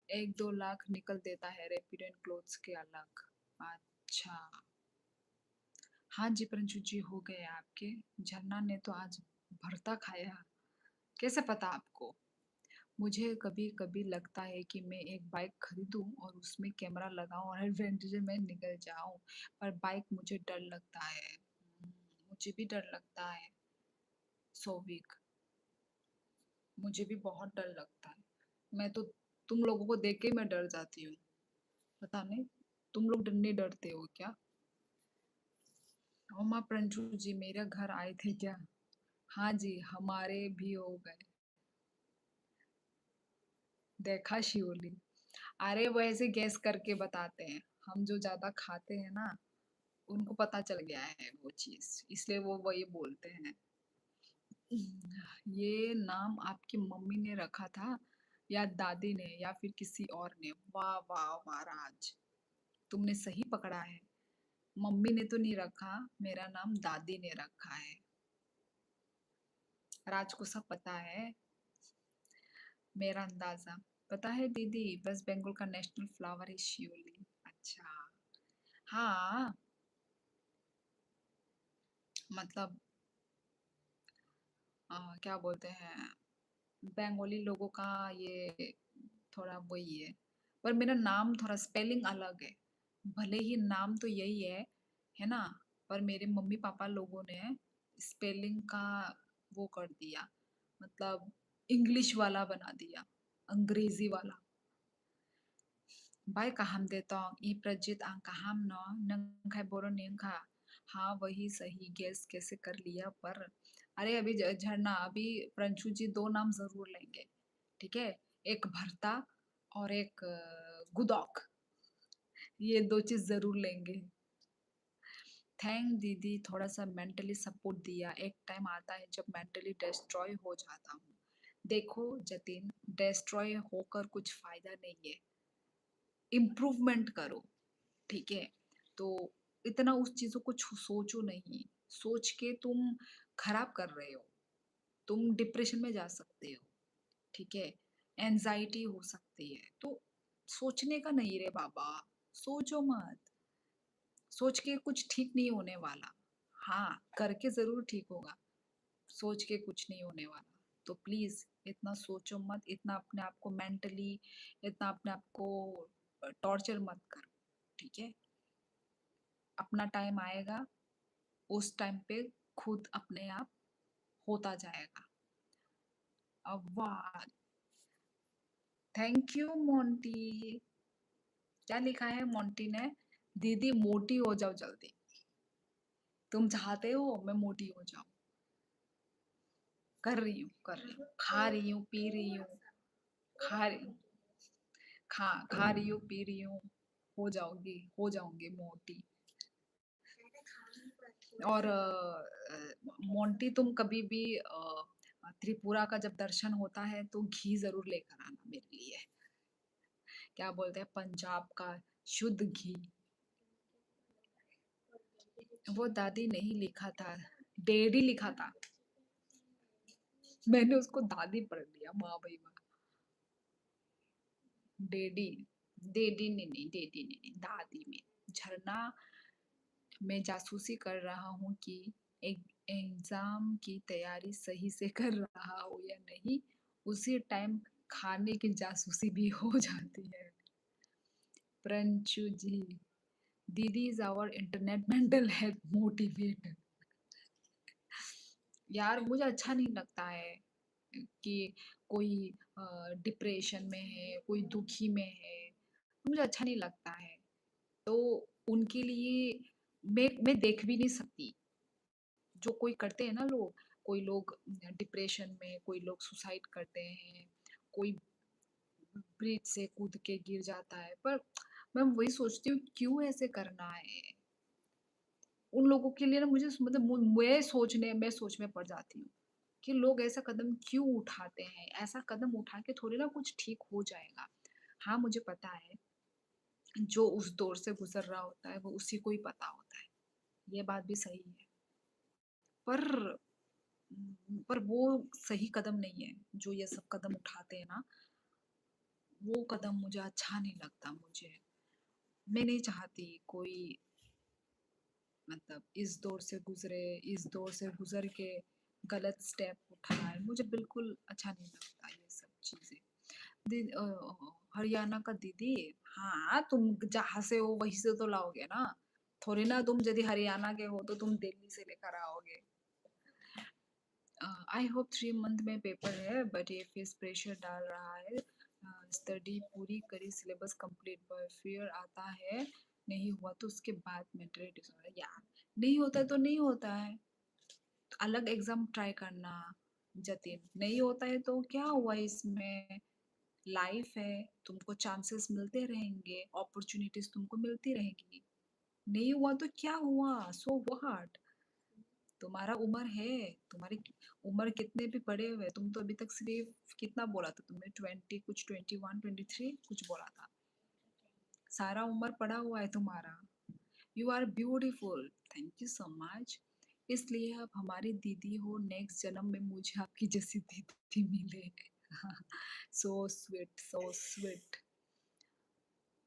1-2 लाख निकल देता है, रैपिड एंड क्लोथ्स के अलग। अच्छा, हाँ जी प्रिंशु जी, हो गए आपके। झरना ने तो आज भरता खाया, कैसे पता आपको? मुझे कभी कभी लगता है कि मैं एक बाइक खरीदूं और उसमें कैमरा लगाऊं और एडवेंचर में निकल जाऊं, पर बाइक मुझे डर लगता है। मुझे भी डर लगता है सोविक, मुझे भी बहुत डर लगता है। मैं तो तुम लोगों को देख के ही मैं डर जाती हूँ, पता नहीं तुम लोग नहीं डरते हो क्या? ओमा प्रंजू जी मेरे घर आए थे क्या? हाँ जी, हमारे भी हो गए। देखा शिवली? अरे वो ऐसे गैस करके बताते हैं, हम जो ज्यादा खाते हैं ना, उनको पता चल गया है वो चीज, इसलिए वो वही बोलते हैं। ये नाम आपकी मम्मी ने रखा था या दादी ने या फिर किसी और ने? वाह वाह वाह राज, तुमने सही पकड़ा है। मम्मी ने तो नहीं रखा, मेरा नाम दादी ने रखा है। राज को सब पता है, मेरा अंदाजा। पता है दीदी, वेस्ट बंगाल का नेशनल फ्लावर है शिवली। अच्छा। हाँ, मतलब क्या बोलते हैं, बंगाली लोगों का ये थोड़ा वही है। पर मेरा नाम थोड़ा स्पेलिंग अलग है। भले ही नाम तो यही है ना? पर मेरे मम्मी-पापा लोगों ने स्पेलिंग का वो कर दिया, मतलब इंग्लिश वाला बना दिया, अंग्रेजी वाला। Baik kaham detong i Prajit आं kaham no नंग है बोरो नियंग खा। हाँ वही सही गैस कैसे कर लिया पर अरे अभी झरना अभी प्रंशु जी दो नाम जरूर लेंगे, ठीक है? एक भरता और एक गुदौक, ये दो चीज जरूर लेंगे। थैंक दीदी, थोड़ा सा मेंटली सपोर्ट दिया। एक टाइम आता है जब मेंटली डिस्ट्रॉय हो जाता हूँ। देखो जतिन, डिस्ट्रॉय होकर कुछ फायदा नहीं है, इम्प्रूवमेंट करो, ठीक है? तो इतना उस चीज़ों को सोचो नहीं, सोच के तुम खराब कर रहे हो, तुम डिप्रेशन में जा सकते हो, ठीक है? एंजाइटी हो सकती है, तो सोचने का नहीं रे बाबा, सोचो मत, सोच के कुछ ठीक नहीं होने वाला। हाँ, करके ज़रूर ठीक होगा, सोच के कुछ नहीं होने वाला। तो प्लीज़ इतना सोचो मत, इतना अपने आप को मेंटली इतना अपने आप को टॉर्चर मत करो, ठीक है? अपना टाइम आएगा, उस टाइम पे खुद अपने आप होता जाएगा। अब वाह! Thank you Monty. क्या लिखा है मोंटी ने? दीदी मोटी हो जाओ जल्दी। तुम चाहते हो मैं मोटी हो जाऊँ। कर रही हूँ, खा रही हूँ, पी रही हूँ, खा रही हूँ, खा रही हूँ, पी रही हूँ, हो जाऊँगी मोटी। और मोंटी तुम कभी भी त्रिपुरा का जब दर्शन होता है तो घी ज़रूर लेकर आना मेरे लिए। क्या बोलते हैं पंजाब का शुद्ध घी। वो दादी नहीं लिखा था, डेडी लिखा था। मैंने उसको दादी पढ़ लिया, माँ भाई माँ। डेडी, डेडी नहीं, डेडी नहीं, दादी में। झरना, मैं जासूसी कर रहा हूँ कि एक एग्जाम की तैयारी सही से कर रहा हो या नहीं। उसी टाइम खाने की जासूसी भी हो जाती है। Pranchu ji, didi is our internet mental health motivator. यार मुझे अच्छा नहीं लगता है कि कोई डिप्रेशन में है, कोई दुखी में है, मुझे अच्छा नहीं लगता है। तो उनके लिए मैं देख भी नहीं सकती। जो कोई करते हैं ना लोग, कोई लोग डिप्रेशन में, कोई लोग सुसाइड करते हैं, कोई ब्रिज से कूद के गिर जाता है, पर मैं वही सोचती हूँ क्यों ऐसे करना है। उन लोगों के लिए ना मुझे मतलब मैं सोच में पड़ जाती हूँ कि लोग ऐसा कदम क्यों उठाते हैं, ऐसा कदम उठा के थोड़ी ना कुछ ठीक हो जाएगा। हाँ मुझे पता है, जो उस दौर से गुजर रहा होता है वो उसी को ही पता होता है, ये बात भी सही है। पर पर वो सही कदम नहीं है, जो ये सब कदम उठाते हैं ना, वो कदम मुझे अच्छा नहीं लगता मुझे। मैं नहीं चाहती कोई मतलब इस दौर से गुजरे, इस दौर से गुजर के गलत स्टेप उठाए, मुझे बिल्कुल अच्छा नहीं लगता ये सब चीज़ें। हरियाणा का दीदी, हाँ तुम जहाँ से हो वहीं से तो लाओगे ना, थोड़ी ना तुम यदि हरियाणा के हो तो तुम दिल्ली से लेकर आओगे। आई होप 3 मंथ में पेपर है, बट ये फेस प्रेशर डाल रहा है। स्टडी पूरी करी, सिलेबस कंप्लीट, पर फिर आता है नहीं हुआ तो उसके बाद मेंटली डिसऑर्डर। यार नहीं होता है तो नहीं होता है, अलग एग्जाम ट्राई करना। जतिन नहीं होता है तो क्या हुआ इसमें, लाइफ है, तुमको चांसेस मिलते रहेंगे, अपॉर्चुनिटीज तुमको मिलती रहेंगी। नहीं हुआ तो क्या हुआ, सो व्हाट। तुम्हारा उम्र है, तुम्हारी उम्र कितने भी बड़े हुए, तुम तो अभी तक सिर्फ कितना बोला था तुमने, 20 कुछ, 21 23 कुछ बोला था। सारा उम्र पड़ा हुआ है तुम्हारा। You are beautiful, thank you so much. इसलिए आप हमारी दीदी हो, नेक्स्ट जन्म में मुझे आपकी जैसी दीदी मिले। So sweet, so sweet.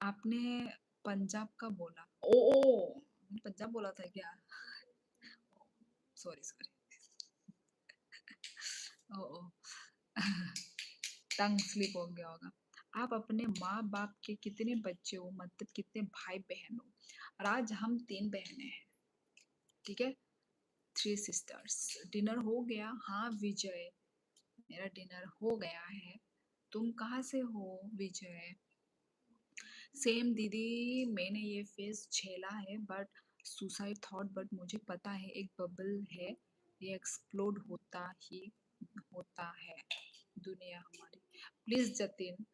आपने पंजाब का बोला। ओ ओ मैंने पंजाब बोला था क्या? Sorry sorry. ओ ओ टंग स्लिप हो गया होगा। आप अपने माँ बाप के कितने बच्चे हो, मतलब कितने भाई बहन हो? और आज हम 3 बहनें हैं, ठीक है, 3 सिस्टर्स। डिनर हो गया? हाँ विजय, मेरा डिनर हो गया है। तुम कहाँ से हो विजय? सेम दीदी, मैंने ये फेस झेला है, बट सुसाइड थॉट, बट मुझे पता है एक बबल है, ये एक्सप्लोड होता ही होता है दुनिया हमारी। प्लीज जतिन,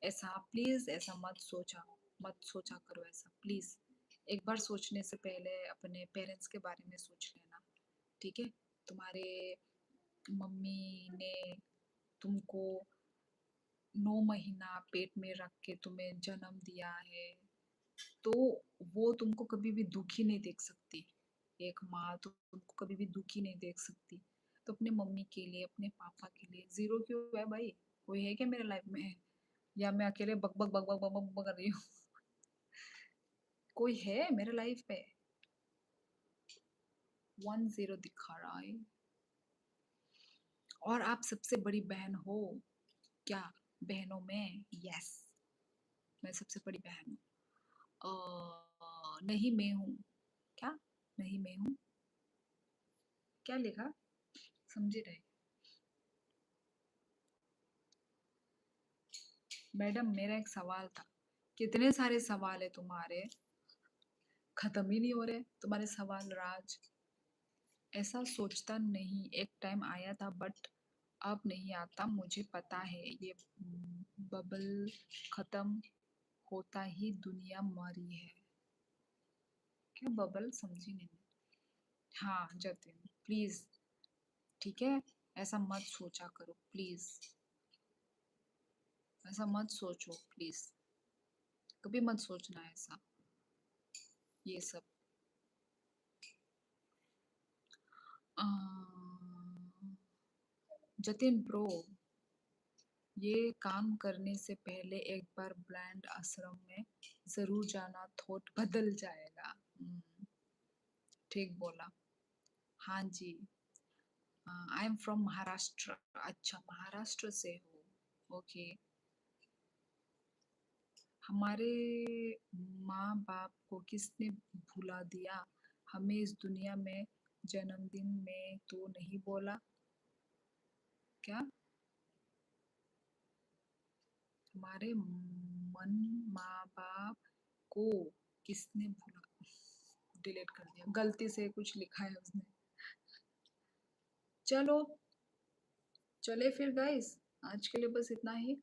ऐसा प्लीज ऐसा मत सोचा करो ऐसा, प्लीज। एक बार सोचने से पहले अपने पेरेंट्स के बारे में सोच लेना, ठीक है? तुम्हारे मम्मी ने तुमको 9 महीना पेट में रख के तुम्हें जन्म दिया है, तो वो तुमको कभी भी दुखी नहीं देख सकती। एक माँ तो तुमको कभी भी दुखी नहीं देख सकती। तो अपने मम्मी के लिए, अपने पापा के लिए जीरो क्यों है भाई? कोई है क्या मेरे लाइफ में? या मैं अकेले बक बक बक बक बक बक बक कर रही हूँ? कोई है मेरे लाइफ पे? 10 दिखा रहा है। और आप सबसे बड़ी बहन हो क्या बहनों में? यस, मैं सबसे बड़ी बहन हूँ। नहीं मैं हूँ। क्या? नहीं मैं हूँ? क्या लिखा? समझे रहे? मैडम मेरा एक सवाल था। कितने सारे सवाल है तुम्हारे, खत्म ही नहीं हो रहे तुम्हारे सवाल राज। ऐसा सोचता नहीं, एक टाइम आया था बट अब नहीं आता, मुझे पता है ये बबल खत्म होता ही दुनिया मरी है। क्या बबल? समझी नहीं मैं। हाँ जतिन प्लीज, ठीक है, ऐसा मत सोचा करो प्लीज, ऐसा मत सोचो प्लीज, कभी मत सोचना ऐसा ये सब। जतिन ब्रो, ये काम करने से पहले एक बार ब्लाइंड आश्रम में जरूर जाना, थॉट बदल जाएगा। ठीक बोला। हाँ जी, आई एम फ्रॉम महाराष्ट्र। अच्छा महाराष्ट्र से हो, ओके। हमारे माँ बाप को किसने भुला दिया, हमें इस दुनिया में जन्मदिन में तो नहीं बोला। क्या? हमारे मन माँ बाप को किसने भुला, डिलीट कर दिया, गलती से कुछ लिखा है उसने। चलो, चले फिर गाइस, आज के लिए बस इतना ही।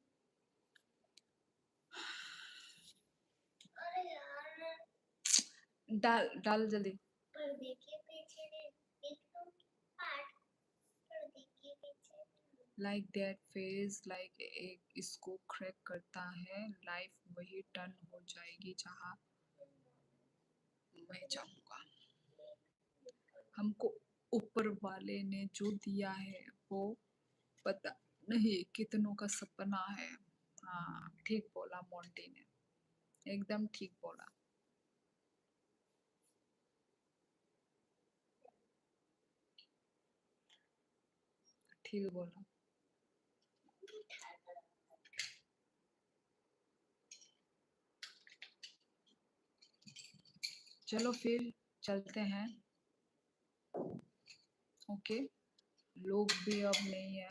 अरे यार, डाल डाल जल्दी। पर देखिए पीछे एक तो पार्ट, पर देखिए पीछे। लाइक दैट फेज, लाइक एक इसको क्रैक करता है, लाइफ वही टर्न हो जाएगी जहाँ मैं चाहूँगा। हमको ऊपर वाले ने जो दिया है वो पता नहीं कितनों का सपना है। हाँ ठीक बोला मोंटी ने, एकदम ठीक बोला, ठीक बोला। चलो फिर चलते हैं, ओके। लोग भी अब नहीं है।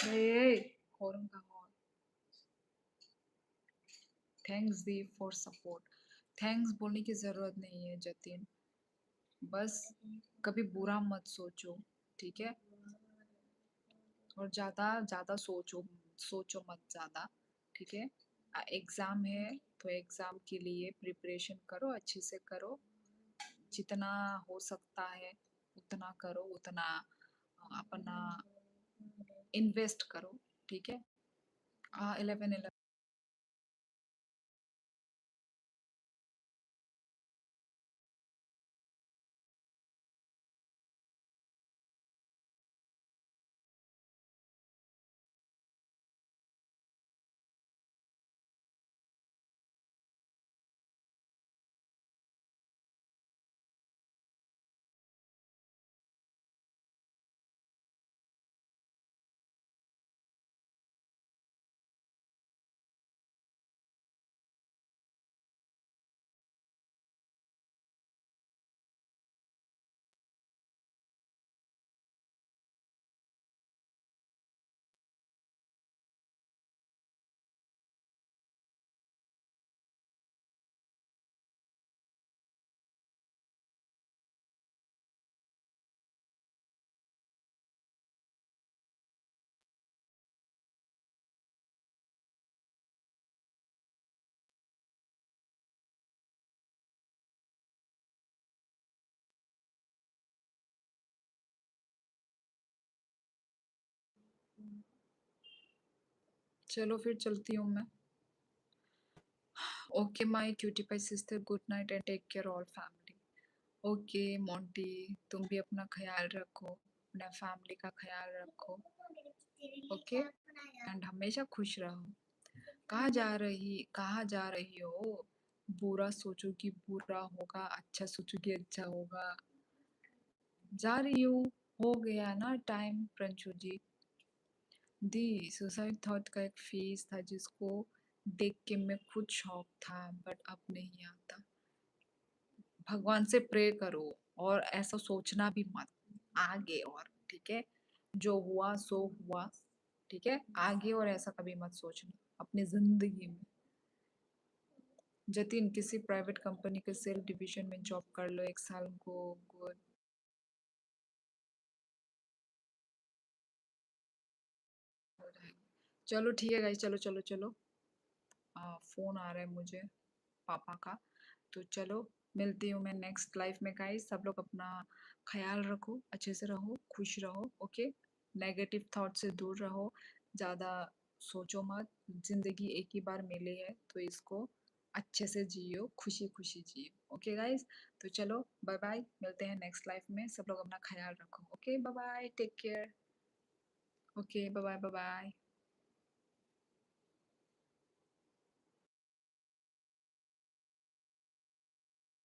ए, हॉर्न का horn. Thanks the for support. Thanks बोलने की जरूरत नहीं है जतिन, बस कभी बुरा मत सोचो, ठीक है? और ज्यादा ज्यादा सोचो मत ज्यादा, ठीक है? एग्जाम है तो एग्जाम के लिए प्रिपरेशन करो, अच्छे से करो, जितना हो सकता है उतना करो, उतना अपना इन्वेस्ट करो, ठीक है? 11 चलो फिर चलती हूँ मैं। Okay my cutie pie sister, good night and take care all family. Okay Monty, तुम भी अपना ख्याल रखो, अपना फैमिली का ख्याल रखो। तेरे लिए ओके क्या बनाया? एंड हमेशा खुश रहो। कहाँ जा रही हो? बुरा सोचोगी बुरा होगा, अच्छा सोचोगी अच्छा होगा। जा रही हूँ, हो गया ना टाइम प्रंशु जी। दी सुसाइड थॉट का एक फेज था जिसको देख के मैं खुद शॉक था, बट अब नहीं आता। भगवान से प्रे करो और ऐसा सोचना भी मत आगे, और ठीक है, जो हुआ सो हुआ, ठीक है, आगे और ऐसा कभी मत सोचना अपनी जिंदगी में। जतिन, किसी प्राइवेट कंपनी के सेल डिवीजन में जॉब कर लो 1 साल को। गुड। चलो ठीक है गाइस, चलो चलो चलो, फोन आ रहा है मुझे पापा का, तो चलो मिलती हूँ मैं नेक्स्ट लाइफ में गाइस। सब लोग अपना ख्याल रखो, अच्छे से रहो, खुश रहो। ओके, नेगेटिव थॉट से दूर रहो, ज़्यादा सोचो मत। जिंदगी एक ही बार मिली है तो इसको अच्छे से जियो, खुशी खुशी जियो। ओके गाइस, तो चलो बाय बाय, मिलते हैं नेक्स्ट लाइफ में। सब लोग अपना ख्याल रखो। Okay bye bye, take care. Okay bye bye bye bye.